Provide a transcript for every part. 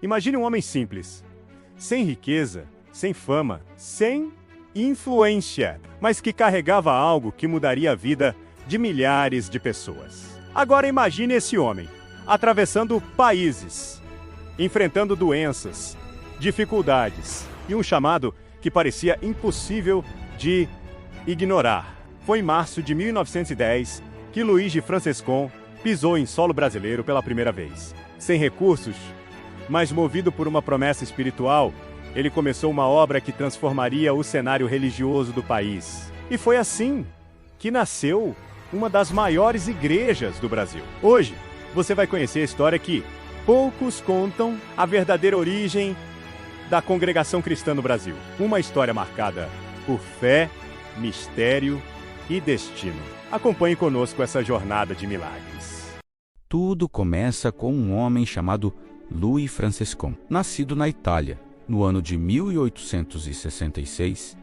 Imagine um homem simples, sem riqueza, sem fama, sem influência, mas que carregava algo que mudaria a vida de milhares de pessoas. Agora imagine esse homem atravessando países, enfrentando doenças, dificuldades e um chamado que parecia impossível de ignorar. Foi em março de 1910 que Luigi Francescon pisou em solo brasileiro pela primeira vez. Sem recursos, mas movido por uma promessa espiritual, ele começou uma obra que transformaria o cenário religioso do país. E foi assim que nasceu uma das maiores igrejas do Brasil. Hoje, você vai conhecer a história que poucos contam, a verdadeira origem da congregação cristã no Brasil. Uma história marcada por fé, mistério e destino. Acompanhe conosco essa jornada de milagres. Tudo começa com um homem chamado Louis Francescon, nascido na Itália, no ano de 1866.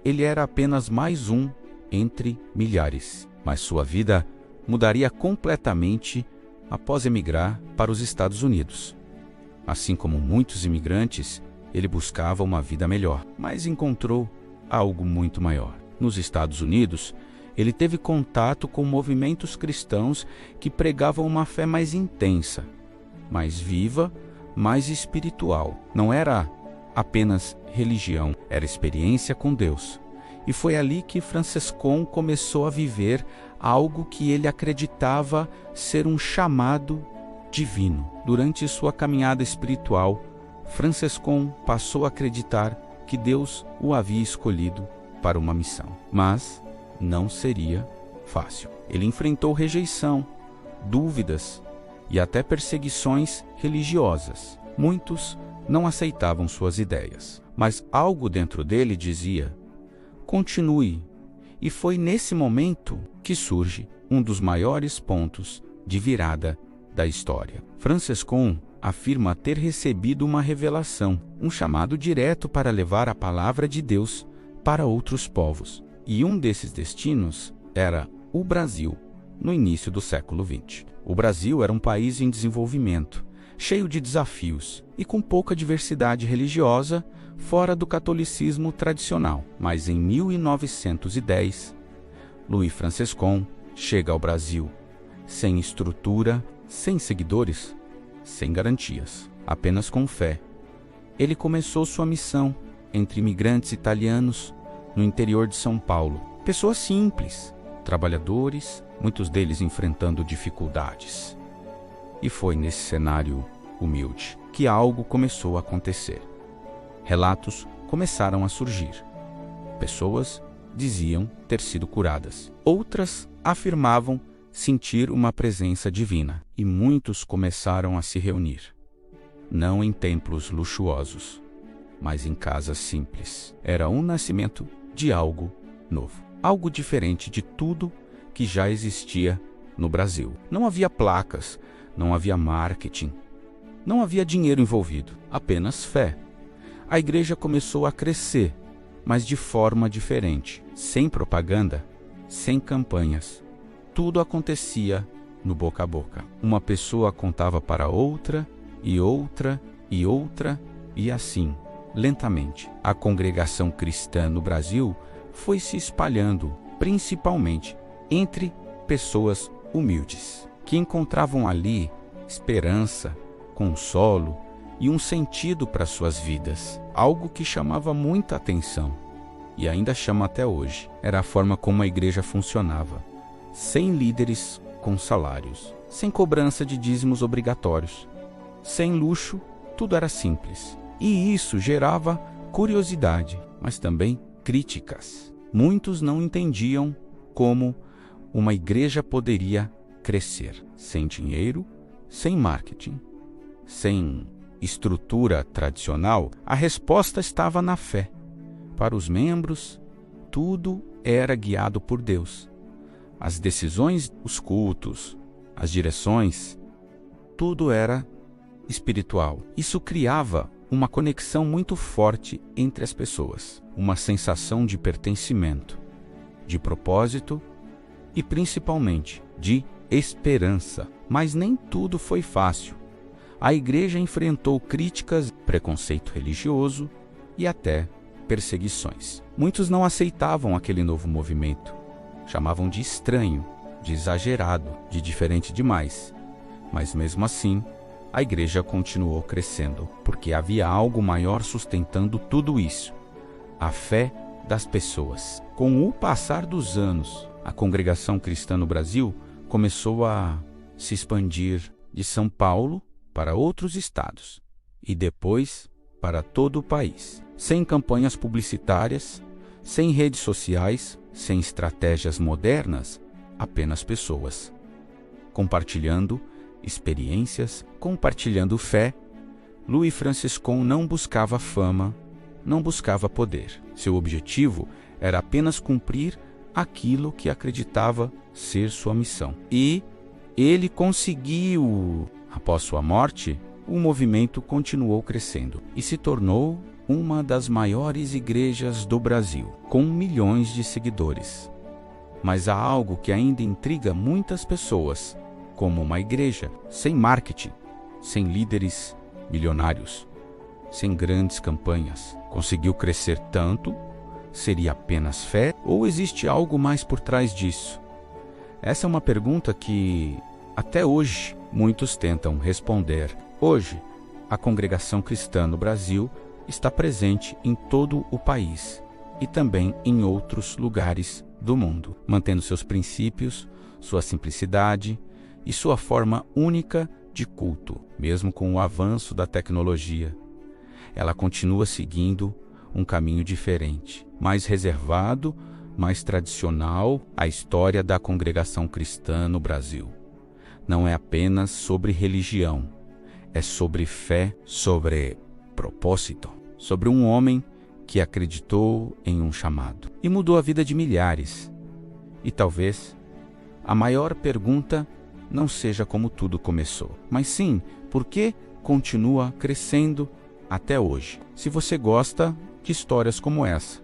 Ele era apenas mais um entre milhares, mas sua vida mudaria completamente após emigrar para os Estados Unidos. Assim como muitos imigrantes, ele buscava uma vida melhor, mas encontrou algo muito maior. Nos Estados Unidos, ele teve contato com movimentos cristãos que pregavam uma fé mais intensa, mais viva, mais espiritual. Não era apenas religião, era experiência com Deus. E foi ali que Francescon começou a viver algo que ele acreditava ser um chamado divino. Durante sua caminhada espiritual, Francescon passou a acreditar que Deus o havia escolhido para uma missão. Mas não seria fácil. Ele enfrentou rejeição, dúvidas e até perseguições religiosas. Muitos não aceitavam suas ideias, mas algo dentro dele dizia: continue. E foi nesse momento que surge um dos maiores pontos de virada da história. Francescon afirma ter recebido uma revelação, um chamado direto para levar a palavra de Deus para outros povos. E um desses destinos era o Brasil, no início do século XX. O Brasil era um país em desenvolvimento, cheio de desafios e com pouca diversidade religiosa fora do catolicismo tradicional. Mas em 1910, Louis Francescon chega ao Brasil, sem estrutura, sem seguidores, sem garantias, apenas com fé. Ele começou sua missão entre imigrantes italianos no interior de São Paulo. Pessoas simples, trabalhadores, muitos deles enfrentando dificuldades. E foi nesse cenário humilde que algo começou a acontecer. Relatos começaram a surgir. Pessoas diziam ter sido curadas. Outras afirmavam sentir uma presença divina. E muitos começaram a se reunir. Não em templos luxuosos, mas em casas simples. Era um nascimento de algo novo. Algo diferente de tudo que já existia no Brasil. Não havia placas, não havia marketing, não havia dinheiro envolvido, apenas fé. A igreja começou a crescer, mas de forma diferente, sem propaganda, sem campanhas. Tudo acontecia no boca a boca. Uma pessoa contava para outra, e outra, e outra, e assim, lentamente. A congregação cristã no Brasil foi se espalhando, principalmente entre pessoas humildes, que encontravam ali esperança, consolo e um sentido para suas vidas. Algo que chamava muita atenção, e ainda chama até hoje, era a forma como a igreja funcionava, sem líderes com salários, sem cobrança de dízimos obrigatórios, sem luxo, tudo era simples. E isso gerava curiosidade, mas também críticas. Muitos não entendiam como uma igreja poderia crescer sem dinheiro, sem marketing, sem estrutura tradicional. A resposta estava na fé. Para os membros, tudo era guiado por Deus. As decisões, os cultos, as direções, tudo era espiritual. Isso criava uma conexão muito forte entre as pessoas, uma sensação de pertencimento, de propósito e principalmente de esperança. Mas nem tudo foi fácil. a igreja enfrentou críticas, preconceito religioso e até perseguições. Muitos não aceitavam aquele novo movimento. Chamavam de estranho, de exagerado, de diferente demais. Mas mesmo assim, a igreja continuou crescendo, porque havia algo maior sustentando tudo isso: a fé das pessoas. Com o passar dos anos, a congregação cristã no Brasil começou a se expandir de São Paulo para outros estados e depois para todo o país, sem campanhas publicitárias, sem redes sociais, sem estratégias modernas, apenas pessoas compartilhando experiências, compartilhando fé. Louis Franciscon não buscava fama, não buscava poder. Seu objetivo era apenas cumprir aquilo que acreditava ser sua missão. E ele conseguiu. Após sua morte, o movimento continuou crescendo e se tornou uma das maiores igrejas do Brasil, com milhões de seguidores. Mas há algo que ainda intriga muitas pessoas: como uma igreja sem marketing, sem líderes milionários, sem grandes campanhas, conseguiu crescer tanto? Seria apenas fé ou existe algo mais por trás disso? Essa é uma pergunta que, até hoje, muitos tentam responder. Hoje, a congregação cristã no Brasil está presente em todo o país e também em outros lugares do mundo, mantendo seus princípios, sua simplicidade e sua forma única de culto, mesmo com o avanço da tecnologia. Ela continua seguindo um caminho diferente, mais reservado, mais tradicional. A história da congregação cristã no Brasil não é apenas sobre religião, é sobre fé, sobre propósito, sobre um homem que acreditou em um chamado e mudou a vida de milhares. E talvez a maior pergunta não seja como tudo começou, mas sim, por que continua crescendo até hoje? Se você gosta de histórias como essa,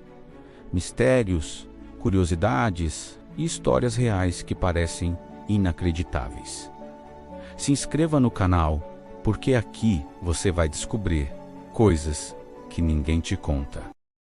mistérios, curiosidades e histórias reais que parecem inacreditáveis, se inscreva no canal, porque aqui você vai descobrir coisas que ninguém te conta.